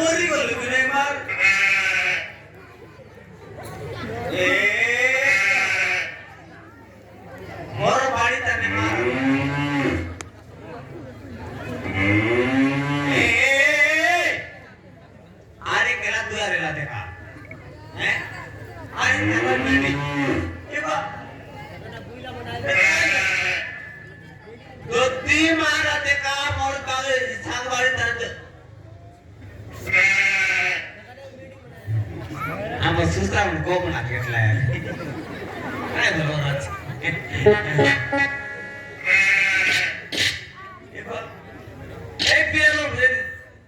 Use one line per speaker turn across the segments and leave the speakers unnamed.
মরি গেল রে মার এ মোর বাড়ি তানে মার এ আরে কেলা দুয়ারে লা দেখা হ্যাঁ আরে কেলা মেনি এ বা যদি মারা দেখা মোর কালে সাং বাড়ি তানে আমার সুস্তাম গোপ না কেটলা काय बोलो राज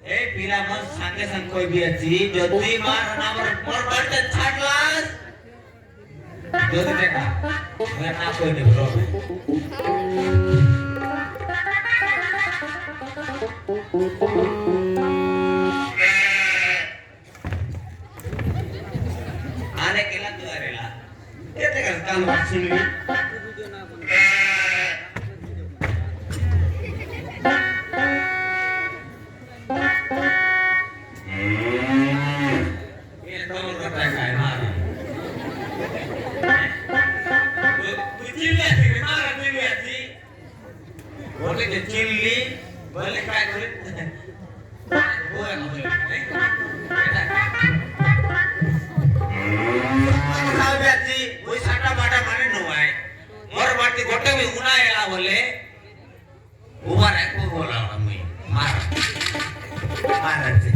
ए पीला मन सांगे संग कोई भी अच्छी যদি মার আমার মোর বাড়িতে ছাড়লাস যদি দেখা ওই না কই দেব आने केला तू अरेला येते का काल सुनली ये कौन करता है मार तू चिल्ला थी मार चिल्ला थी बोले के चिल्ली बोले काय करे वो है ना बोले ওই সাটা বাটা মানে নয় মোর বাড়িতে গোটে উনা এলা বলে উবার এক বলা আমি মার মারতে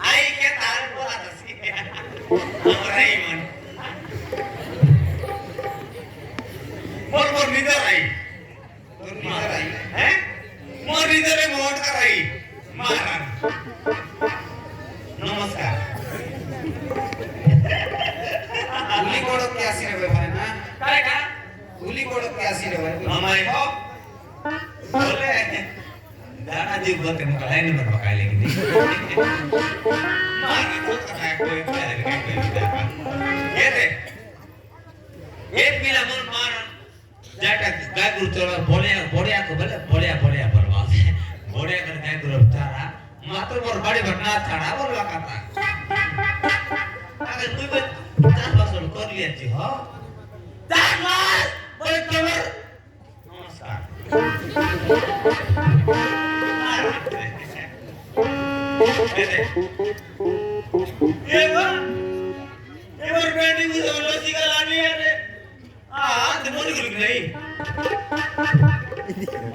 আই কে তার বলা দছি ওরাই মন মোর মোর নিদর আই তোর নিদর আই হ্যাঁ मोर इधर मोट कराई महाराज नमस्कार गुली कोड़ो के आसी रे भाई ना काय का गुली कोड़ो के आसी रे भाई हमारे को बोले दादा जी बोलते मुका लाइन में पकाए लेकिन मारे तो कथा कोई प्यार के ये दे ये पीला मन मार जाटा गाय गुरु चला बोड़िया को बोले बोड़िया बर्बाद बोड़िया कर गाय गुरु तारा मात्र मोर बड़ी घटना थाड़ा बोल लगाता अगर तू बस 50 बसोल कर लिया जी हो 10 बस बोले कमर नमस्कार ये बार बेटी मुझे लोसी का लानी है रे आद मोर गुल नहीं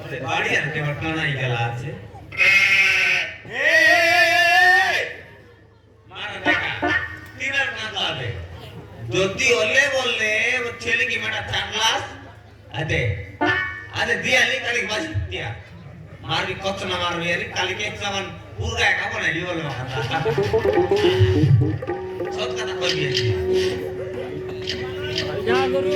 अरे बाड़ी है के बटना ही गला আছে ए मार देखा तीनर ना लावे যদি ওলে বললে ছেলে কি মাটা থাকলাস আদে আদে দিয়ালি কালি বাজি দিয়া মারবি কত না মারবি এর কালি কে একজন পুরো একা বলে দি বলে মাথা সব কথা কইবি যা গুরু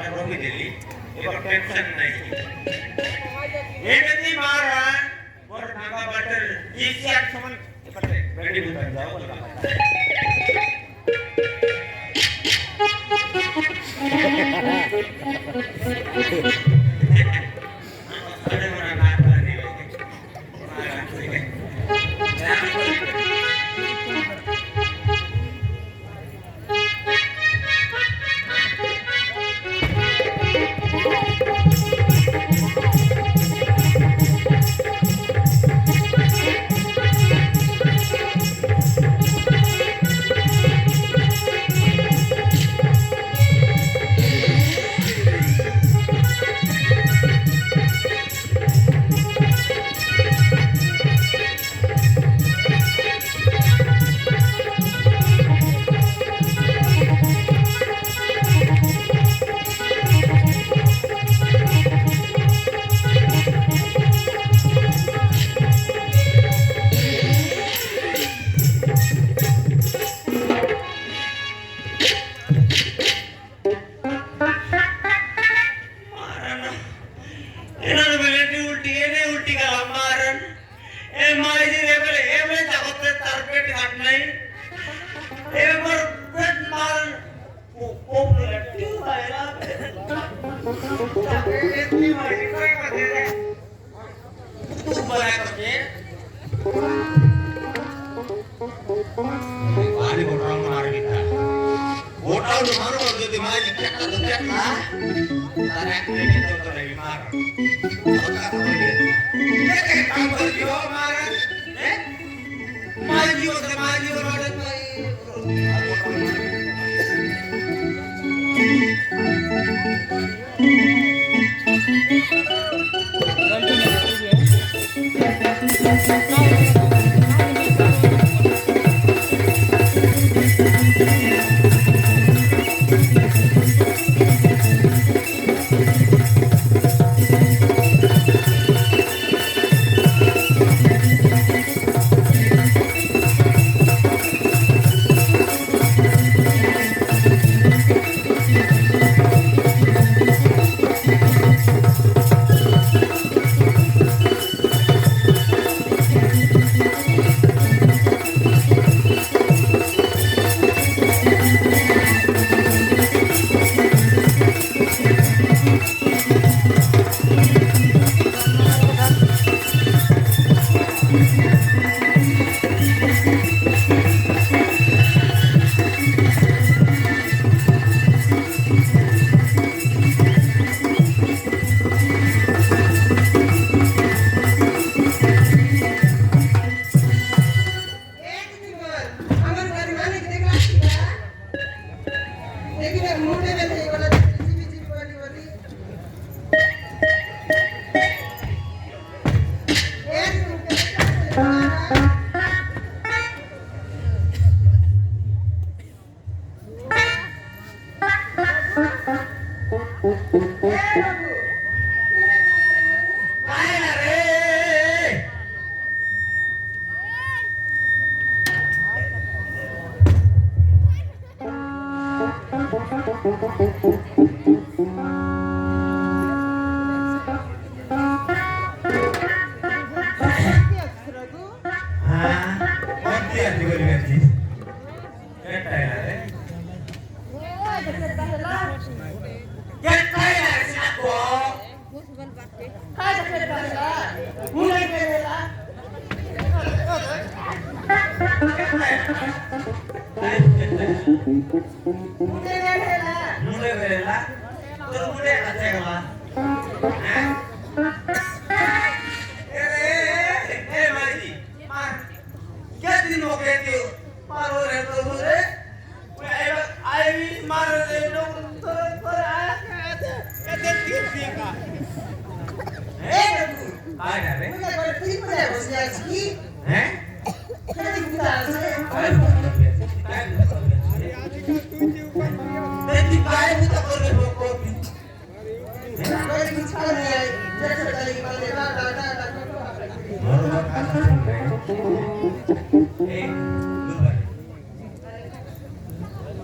वाटा रोकी दिली एक टेंशन नहीं ये बेटी मारा और नागा बटर इसी आठ समन पटे रेडी बुता जाओ बोला अरे मना ना करने लगे मारा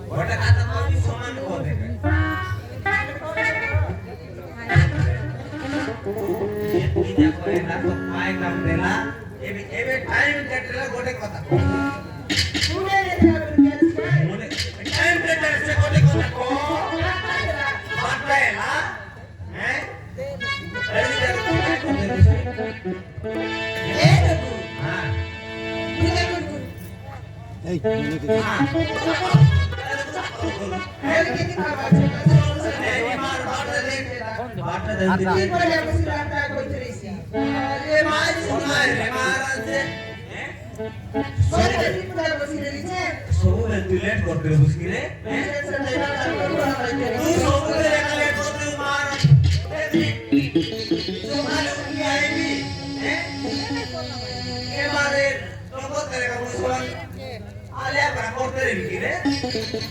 What
पूजा करे ना तो काय काम देला एबे टाइम केटला गोटे कथा
मुने
टाइम केटला से गोटे कथा को बात है हैं अरे जरा काय करते
ए रघु
हां
मुने को
Hey,
हां
अरे किती बात है
बाटा दे
ये पर या बस रास्ता कोई तरीसी अरे मार
सुनाय रे महाराज हैं
सोरे की पर बस रही छे
सब लेट करते उसकी रे
से लेना
तू सब लेट करते महाराज तो मालूम नहीं आएगी हैं ये मारे तो को तेरे का मुसलन आले पर करते रही रे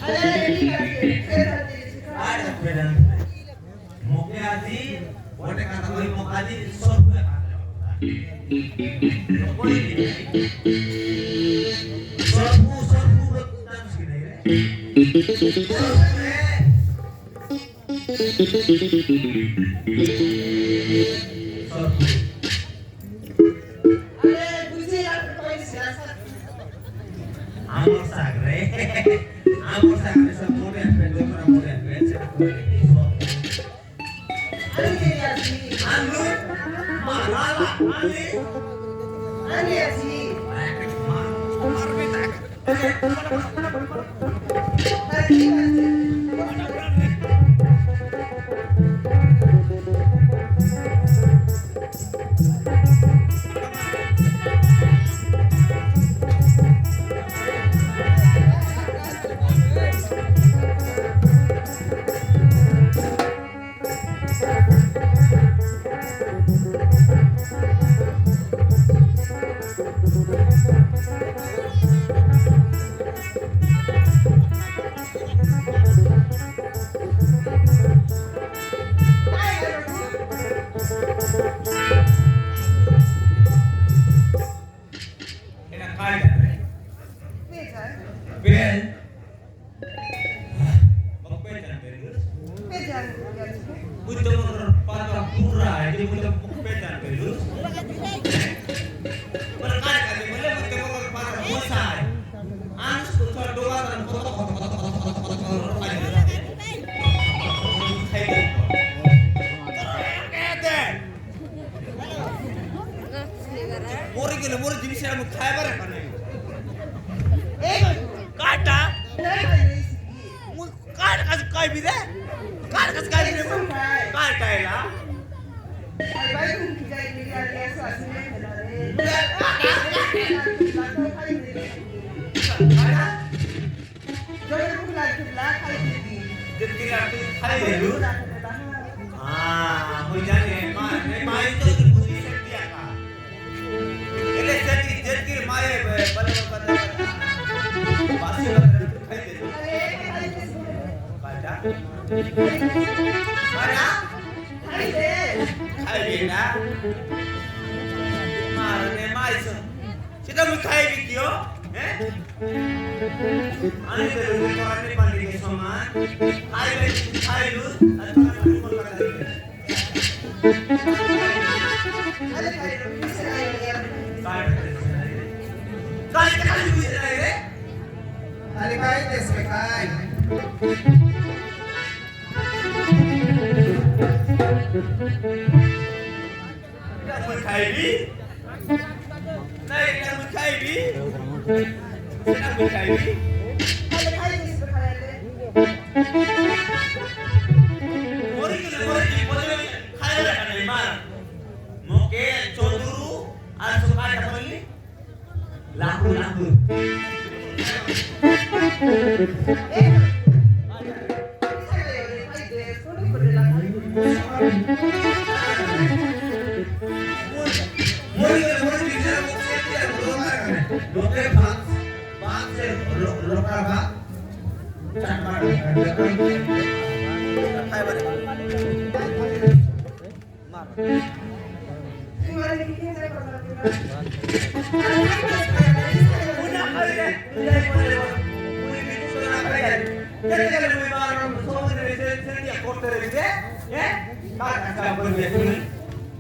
अरे ठीक है
आज बेडन मोके आदि गोटे कथा कोई मोकादी सब कोई सब तब सी नहीं रे
अरे बुझे यार कोई सियासत
आमर सागरे सब मोटे पे दो पर मोटे पे
अरे ये यासी
आलू माला आले
अरे यासी
मार में ताक
अरे ठीक है
एना काय करे बेल मग पेटन करे बुद्ध मगर पाता पूरा आहे ते बुद्ध पेटन करे पर काय करे म्हणजे बुद्ध मगर पाता मोसा आहे आंस तो डोळा मोर जिनिस हम खाय बरे पण काटा मग काट कस काय बी रे काट कस काय बी काटायला जितकी रात खाय देलू हां हो जाने माय तो बुद्धि शक्ति आका એટલે જેટકી માએ બરાબર બાસી ખાઈ દે કાટા મારા ખાઈ લેના મારને માઈસ સેટા મી ખાઈ બી ગયો હે આને તો કોને પાણી કે સમાન ખાઈ લુ અને મને કોલ કરા દે
अरे भाई
काय खाली विचाराय रे
अरे काय तेस काय
आपण खायली नाही आपण खायली आपण खायली
अरे काय तेस खायले
मोरी खायला नाही मार मोके चोदुरू आज काय टाकली लाकू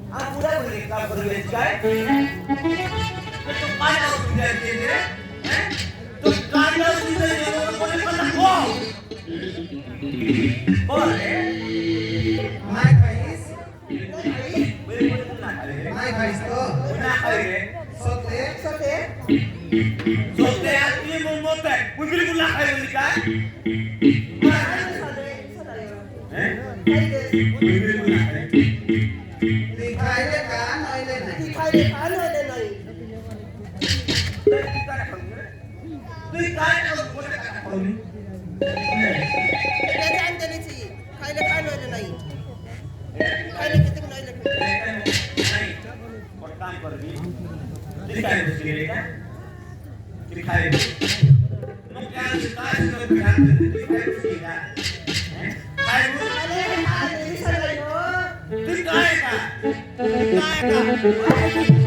आ पुढे बोलले का बरोबर काय तो काय नाव तुझ्या केले तो काय नाव तुझ्या केले कोणी पण नको बोल रे
नाही खाईस
बरे पण ना खाले
नाही खाईस तो
ना खाले
सोते सोते
सोते आती मग बोलताय कोण बिलकुल ना खाले म्हणजे काय बिलकुल ना खाले
ती खायले का नॉयले नाही
ती खायले खा नव्हते नाही
तू काय नाव कोणी काय खाऊ
त्याची अंतरीची खायले खा नव्हते नाही खायले किती नाही
नाही और काम कर दी ठीक आहे बसले का ठीक आहे मग काय काय ध्यान दे ठीक आहे बसले का काय
खायले खा नाही सगळं
ठीक आहे का ठीक आहे का